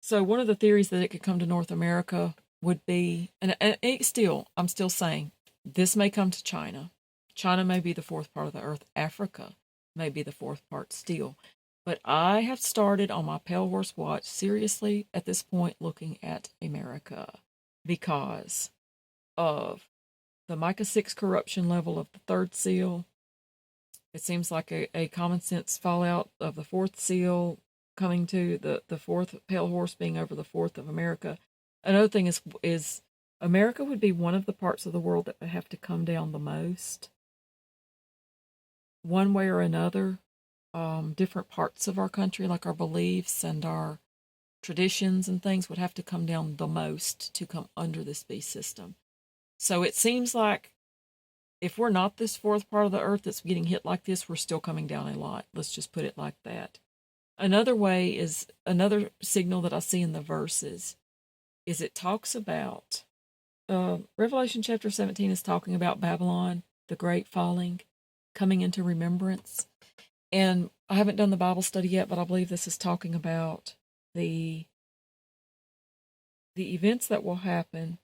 So one of the theories that it could come to North America would be, and I'm still saying, this may come to China. China may be the fourth part of the earth. Africa may be the fourth part still. But I have started on my Pale Horse Watch seriously at this point looking at America because of the Micah 6 corruption level of the third seal. It seems like a common sense fallout of the fourth seal coming to the fourth pale horse being over the fourth of America. Another thing is America would be one of the parts of the world that would have to come down the most, one way or another. Different parts of our country, like our beliefs and our traditions and things, would have to come down the most to come under this beast system. So it seems like if we're not this fourth part of the earth that's getting hit like this, we're still coming down a lot. Let's just put it like that. Another way is another signal that I see in the verses is it talks about Revelation chapter 17 is talking about Babylon, the great falling, coming into remembrance. And I haven't done the Bible study yet, but I believe this is talking about the events that will happen.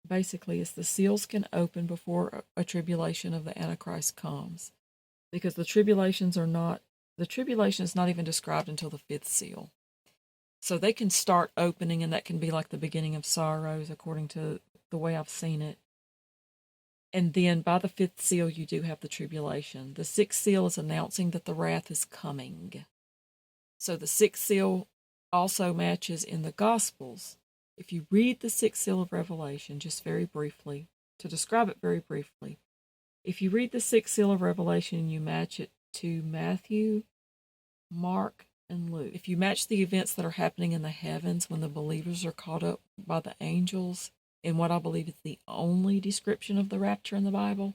Basically, is the seals can open before a tribulation of the Antichrist comes, because the tribulation is not even described until the fifth seal. So they can start opening, and that can be like the beginning of sorrows, according to the way I've seen it. And then by the fifth seal, you do have the tribulation. The sixth seal is announcing that the wrath is coming. So the sixth seal also matches in the Gospels. If you read the sixth seal of Revelation, just very briefly, to describe it very briefly, if you read the sixth seal of Revelation and you match it to Matthew, Mark, and Luke, if you match the events that are happening in the heavens when the believers are caught up by the angels in what I believe is the only description of the rapture in the Bible,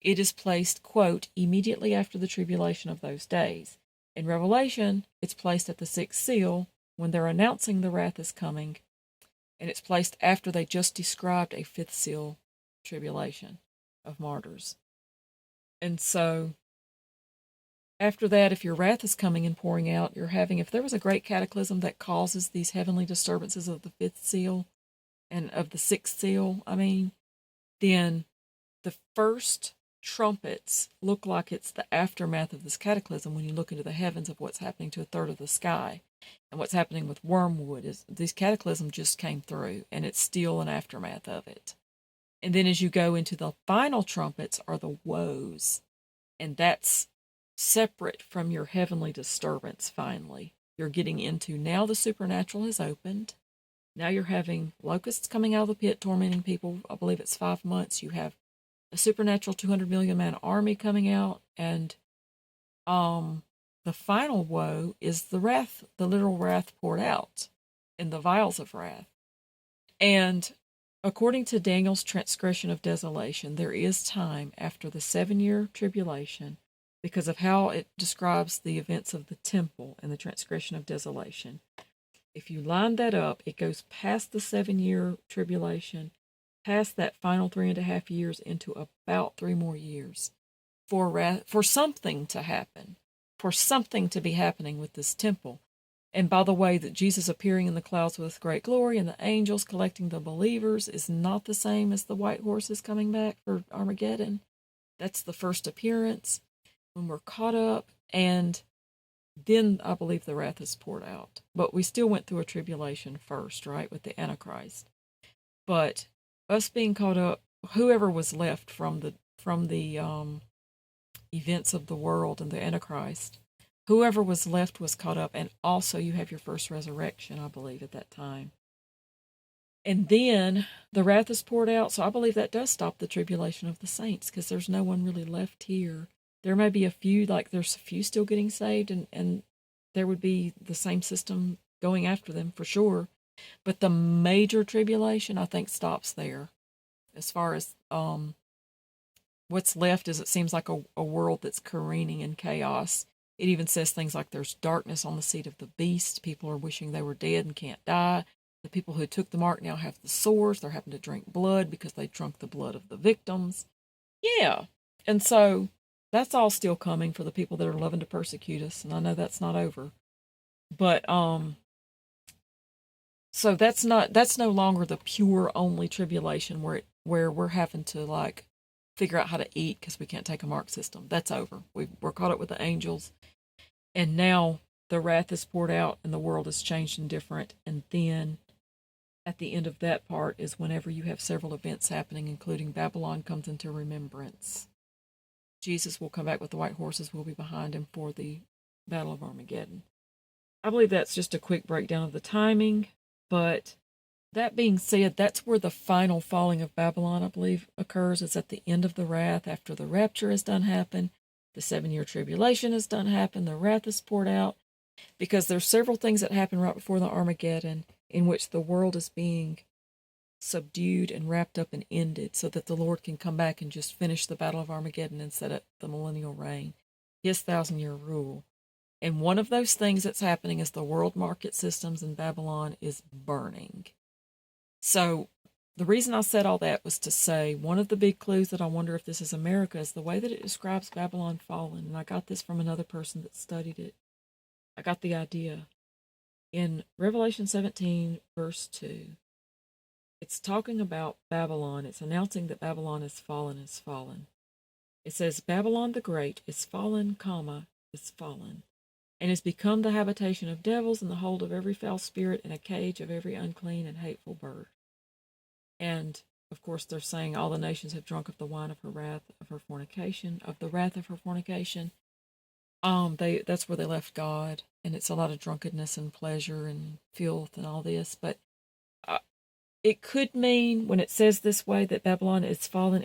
it is placed, quote, immediately after the tribulation of those days. In Revelation, it's placed at the sixth seal when they're announcing the wrath is coming, and it's placed after they just described a fifth seal tribulation of martyrs. And so after that, if your wrath is coming and pouring out, if there was a great cataclysm that causes these heavenly disturbances of the fifth seal and of the sixth seal, then the first trumpets look like it's the aftermath of this cataclysm when you look into the heavens of what's happening to a third of the sky. And what's happening with wormwood is these cataclysms just came through, and it's still an aftermath of it. And then as you go into the final trumpets are the woes, and that's separate from your heavenly disturbance finally. You're getting into now the supernatural has opened. Now you're having locusts coming out of the pit tormenting people. I believe it's 5 months. You have a supernatural 200 million man army coming out, and the final woe is the wrath, the literal wrath poured out in the vials of wrath. And according to Daniel's transgression of desolation, there is time after the 7-year tribulation because of how it describes the events of the temple and the transgression of desolation. If you line that up, it goes past the 7-year tribulation, past that final 3.5 years into about 3 more years for something to happen, for something to be happening with this temple. And by the way, that Jesus appearing in the clouds with great glory and the angels collecting the believers is not the same as the white horses coming back for Armageddon. That's the first appearance when we're caught up, and then I believe the wrath is poured out. But we still went through a tribulation first, right, with the Antichrist. But us being caught up, whoever was left from the events of the world and the Antichrist, whoever was left was caught up, and also you have your first resurrection, I believe, at that time. And then the wrath is poured out, so I believe that does stop the tribulation of the saints, because there's no one really left here. There may be a few, like there's a few still getting saved, and there would be the same system going after them for sure. But the major tribulation, I think, stops there. As far as what's left is, it seems like a world that's careening in chaos. It even says things like there's darkness on the seat of the beast. People are wishing they were dead and can't die. The people who took the mark now have the sores. They're having to drink blood because they drunk the blood of the victims. Yeah. And so that's all still coming for the people that are loving to persecute us. And I know that's not over. But So that's no longer the pure only tribulation where we're having to like figure out how to eat because we can't take a mark system. That's over. We're caught up with the angels, and now the wrath is poured out, and the world is changed and different. And then at the end of that part is whenever you have several events happening, including Babylon comes into remembrance. Jesus will come back with the white horses. Will be behind him for the Battle of Armageddon. I believe that's just a quick breakdown of the timing, but that being said, that's where the final falling of Babylon, I believe, occurs. It's at the end of the wrath, after the rapture has done happen, the 7-year tribulation has done happen, the wrath is poured out, because there's several things that happen right before the Armageddon in which the world is being subdued and wrapped up and ended so that the Lord can come back and just finish the Battle of Armageddon and set up the millennial reign, his 1,000-year rule. And one of those things that's happening is the world market systems in Babylon is burning. So the reason I said all that was to say one of the big clues that I wonder if this is America is the way that it describes Babylon fallen. And I got this from another person that studied it. I got the idea. In Revelation 17, verse 2, it's talking about Babylon. It's announcing that Babylon is fallen, is fallen. It says, Babylon the Great is fallen, comma, is fallen, and is become the habitation of devils and the hold of every foul spirit and a cage of every unclean and hateful bird. And, of course, they're saying all the nations have drunk of the wine of her wrath, of her fornication, of the wrath of her fornication. That's where they left God, and it's a lot of drunkenness and pleasure and filth and all this. But it could mean, when it says this way, that Babylon is fallen,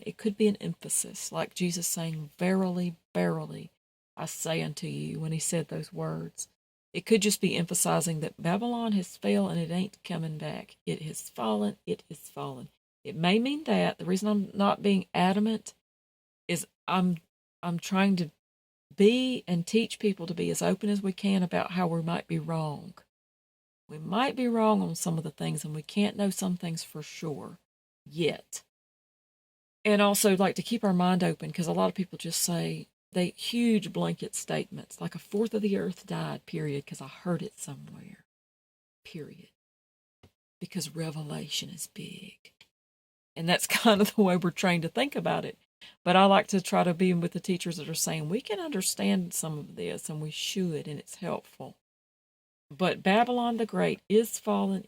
it could be an emphasis, like Jesus saying, verily, verily, I say unto you, when he said those words. It could just be emphasizing that Babylon has failed and it ain't coming back. It has fallen, it is fallen. It may mean that. The reason I'm not being adamant is I'm trying to be and teach people to be as open as we can about how we might be wrong. We might be wrong on some of the things, and we can't know some things for sure yet. And also, like, to keep our mind open, because a lot of people just say they huge blanket statements, like a fourth of the earth died, period, because I heard it somewhere, period. Because Revelation is big. And that's kind of the way we're trained to think about it. But I like to try to be with the teachers that are saying we can understand some of this, and we should, and it's helpful. But Babylon the Great is fallen,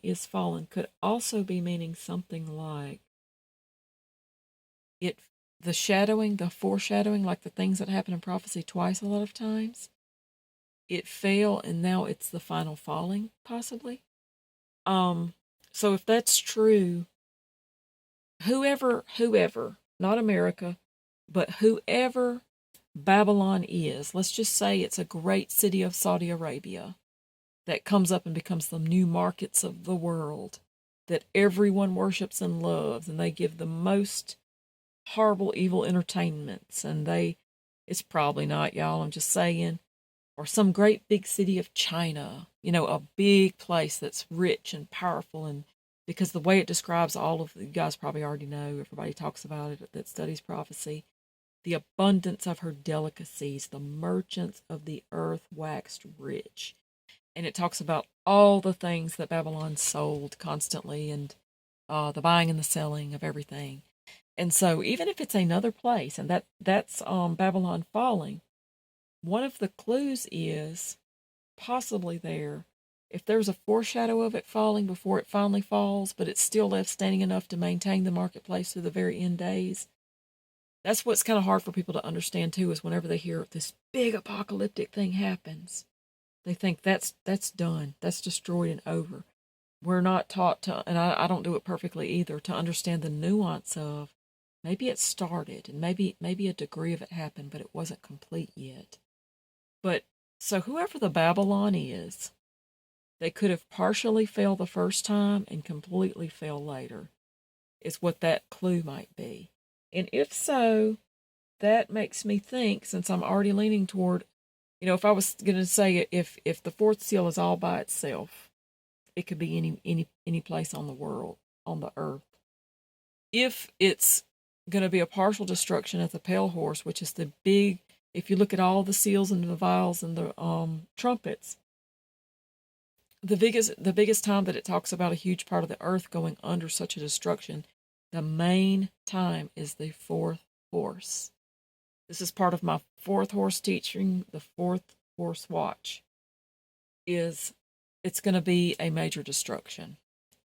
could also be meaning something like it, the shadowing, the foreshadowing, like the things that happen in prophecy twice a lot of times. It fell, and now it's the final falling, possibly. So if that's true, whoever, not America, but whoever Babylon is, let's just say it's a great city of Saudi Arabia that comes up and becomes the new markets of the world that everyone worships and loves, and they give the most horrible, evil entertainments, and it's probably not, y'all, I'm just saying, or some great big city of China, a big place that's rich and powerful, and because the way it describes all of, you guys probably already know, everybody talks about it that studies prophecy, the abundance of her delicacies, the merchants of the earth waxed rich. And it talks about all the things that Babylon sold constantly, and the buying and the selling of everything. And so even if it's another place, and that's Babylon falling, one of the clues is possibly there, if there's a foreshadow of it falling before it finally falls, but it's still left standing enough to maintain the marketplace through the very end days. That's what's kind of hard for people to understand too, is whenever they hear this big apocalyptic thing happens, they think that's done, that's destroyed and over. We're not taught to, and I don't do it perfectly either, to understand the nuance of maybe it started and maybe a degree of it happened, but it wasn't complete yet. But so whoever the Babylon is, they could have partially failed the first time and completely failed later, is what that clue might be. And if so, that makes me think, since I'm already leaning toward, if I was going to say if the fourth seal is all by itself, it could be any place on the world, on the earth. If it's going to be a partial destruction at the pale horse, which is the big, if you look at all the seals and the vials and the trumpets, the biggest time that it talks about a huge part of the earth going under such a destruction, the main time is the fourth horse. This is part of my fourth horse teaching. The fourth horse watch is it's going to be a major destruction,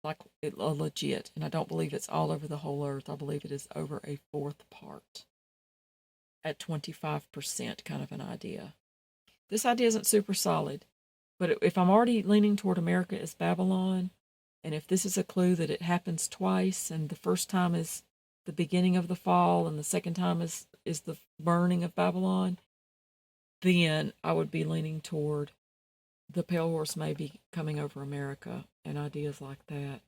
like a legit. And I don't believe it's all over the whole earth. I believe it is over a fourth part at 25%, kind of an idea. This idea isn't super solid, but if I'm already leaning toward America as Babylon, and if this is a clue that it happens twice, and the first time is the beginning of the fall, and the second time is the burning of Babylon, then I would be leaning toward the pale horse may be coming over America and ideas like that.